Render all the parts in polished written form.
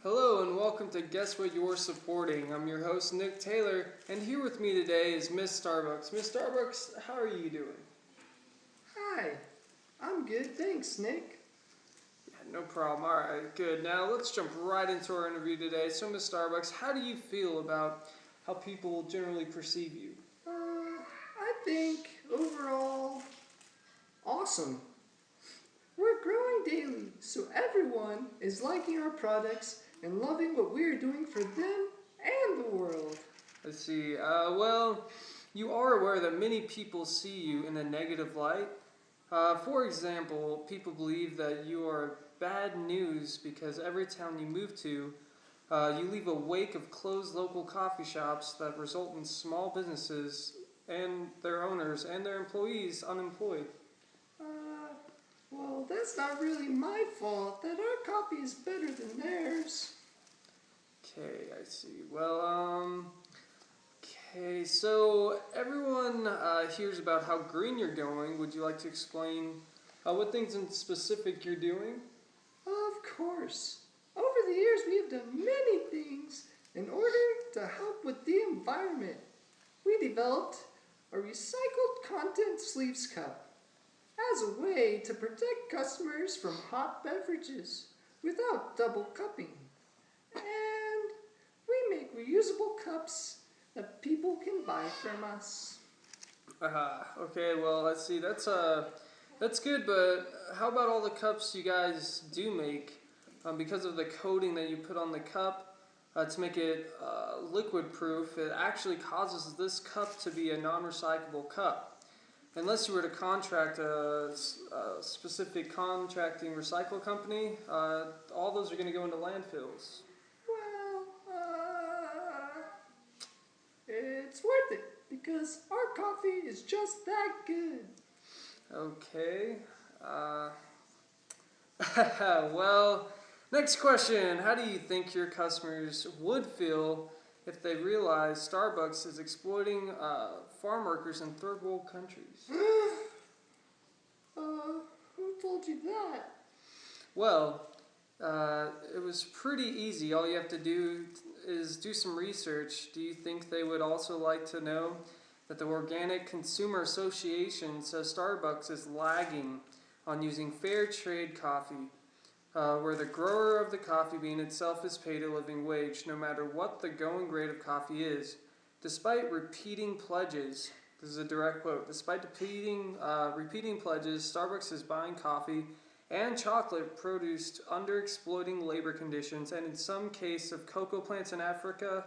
Hello and welcome to Guess What You're Supporting. I'm your host Nick Taylor, and here with me today is Miss Starbucks. Miss Starbucks, how are you doing? Hi, I'm good, thanks, Nick. Yeah, no problem. All right, good. Now let's jump right into our interview today. So, Miss Starbucks, how do you feel about how people generally perceive you? I think overall, awesome. We're growing daily, so everyone is liking our products and loving what we're doing for them and the world. Let's see. Well, you are aware that many people see you in a negative light. For example, people believe that you are bad news because every town you move to, you leave a wake of closed local coffee shops that result in small businesses and their owners and their employees unemployed. Uh, well, that's not really my fault that our coffee is better than theirs. Okay, I see. Okay, so everyone hears about how green you're going. Would you like to explain what things in specific you're doing? Of course. Over the years, we have done many things in order to help with the environment. We developed a recycled content sleeves cup as a way to protect customers from hot beverages without double cupping. And we make reusable cups that people can buy from us. Okay, well, let's see. That's good, but how about all the cups you guys do make? Because of the coating that you put on the cup to make it liquid proof, it actually causes this cup to be a non-recyclable cup. Unless you were to contract a specific contracting recycle company, all those are going to go into landfills. Well, it's worth it because our coffee is just that good. Okay. Uh, well, next question. How do you think your customers would feel if they realize Starbucks is exploiting farm workers in third world countries? Who told you that? Well, it was pretty easy. All you have to do is do some research. Do you think they would also like to know that the Organic Consumer Association says Starbucks is lagging on using fair trade coffee, where the grower of the coffee bean itself is paid a living wage, no matter what the going grade of coffee is. Despite repeating pledges, this is a direct quote, despite repeating pledges, Starbucks is buying coffee and chocolate produced under exploiting labor conditions, and in some case of cocoa plants in Africa,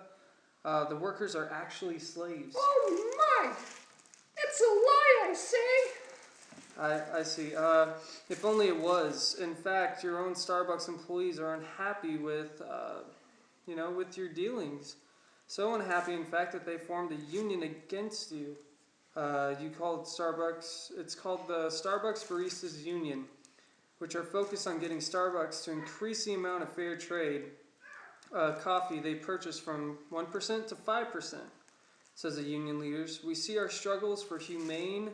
the workers are actually slaves. Oh my! It's a lie, I say! I see. If only it was. In fact, your own Starbucks employees are unhappy with, with your dealings. So unhappy, in fact, that they formed a union against you. You called Starbucks. It's called the Starbucks Baristas Union, which are focused on getting Starbucks to increase the amount of fair trade coffee they purchase from 1% to 5%, says the union leaders. We see our struggles for humane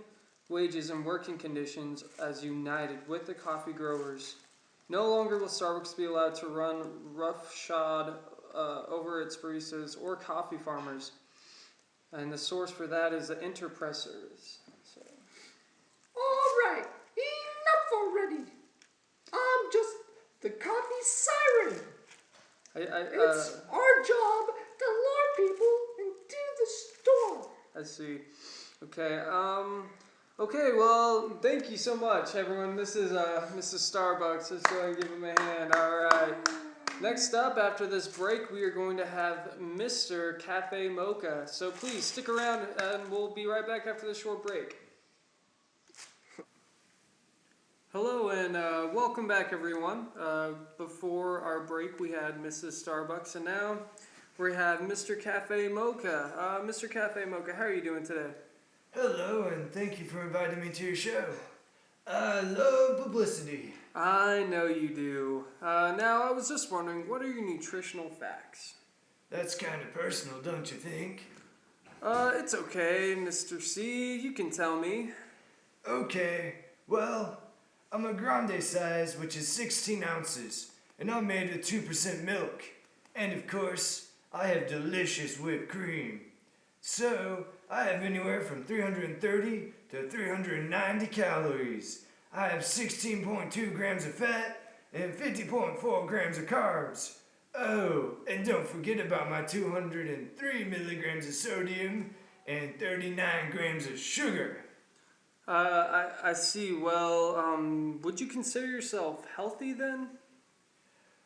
wages and working conditions as united with the coffee growers. No longer will Starbucks be allowed to run roughshod over its baristas or coffee farmers. And the source for that is the interpressors. So. All right, enough already. I'm just the coffee siren. It's our job to lure people into the store. I see. Okay. Okay. Well, thank you so much, everyone. This is Mrs. Starbucks. Let's go ahead and give him a hand. All right. Next up, after this break, we are going to have Mr. Cafe Mocha. So please stick around, and we'll be right back after this short break. Hello and welcome back, everyone. Before our break, we had Mrs. Starbucks, and now we have Mr. Cafe Mocha. Mr. Cafe Mocha, how are you doing today? Hello, and thank you for inviting me to your show. I love publicity. I know you do. Now, I was just wondering, what are your nutritional facts? That's kind of personal, don't you think? It's okay, Mr. C. You can tell me. Okay, well, I'm a grande size, which is 16 ounces, and I'm made with 2% milk. And of course, I have delicious whipped cream. So, I have anywhere from 330 to 390 calories. I have 16.2 grams of fat and 50.4 grams of carbs. Oh, and don't forget about my 203 milligrams of sodium and 39 grams of sugar. I see. Well, would you consider yourself healthy then?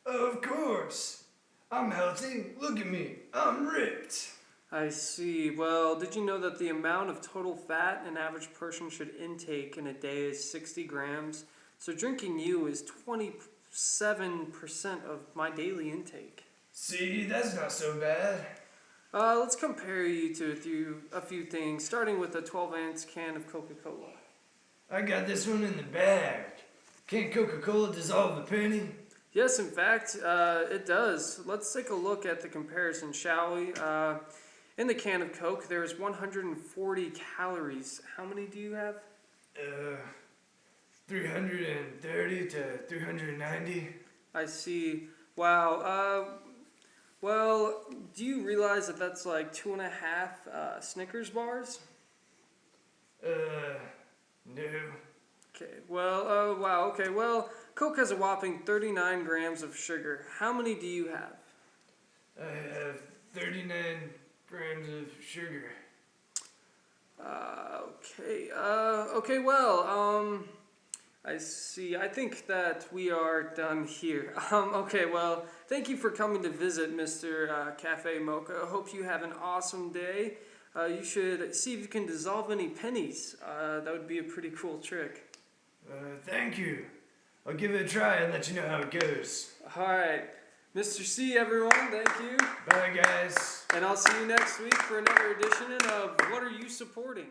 Of course. I'm healthy. Look at me. I'm ripped. I see. Well, did you know that the amount of total fat an average person should intake in a day is 60 grams? So drinking you is 27% of my daily intake. See, that's not so bad. Let's compare you to a few things, starting with a 12-ounce can of Coca-Cola. I got this one in the bag. Can't Coca-Cola dissolve a penny? Yes, in fact, it does. Let's take a look at the comparison, shall we? In the can of Coke, there's 140 calories. How many do you have? 330 to 390. I see. Wow. Well, do you realize that that's like 2.5 Snickers bars? No. Okay. Well, wow. Okay. Well, Coke has a whopping 39 grams of sugar. How many do you have? I have 39 grams of sugar. Okay. Okay. Well, I see. I think that we are done here. Okay. Well, thank you for coming to visit, Mr. Cafe Mocha. I hope you have an awesome day. You should see if you can dissolve any pennies. That would be a pretty cool trick. Thank you. I'll give it a try and let you know how it goes. All right. Mr. C, everyone, thank you. Bye, guys. And I'll see you next week for another edition of What Are You Supporting?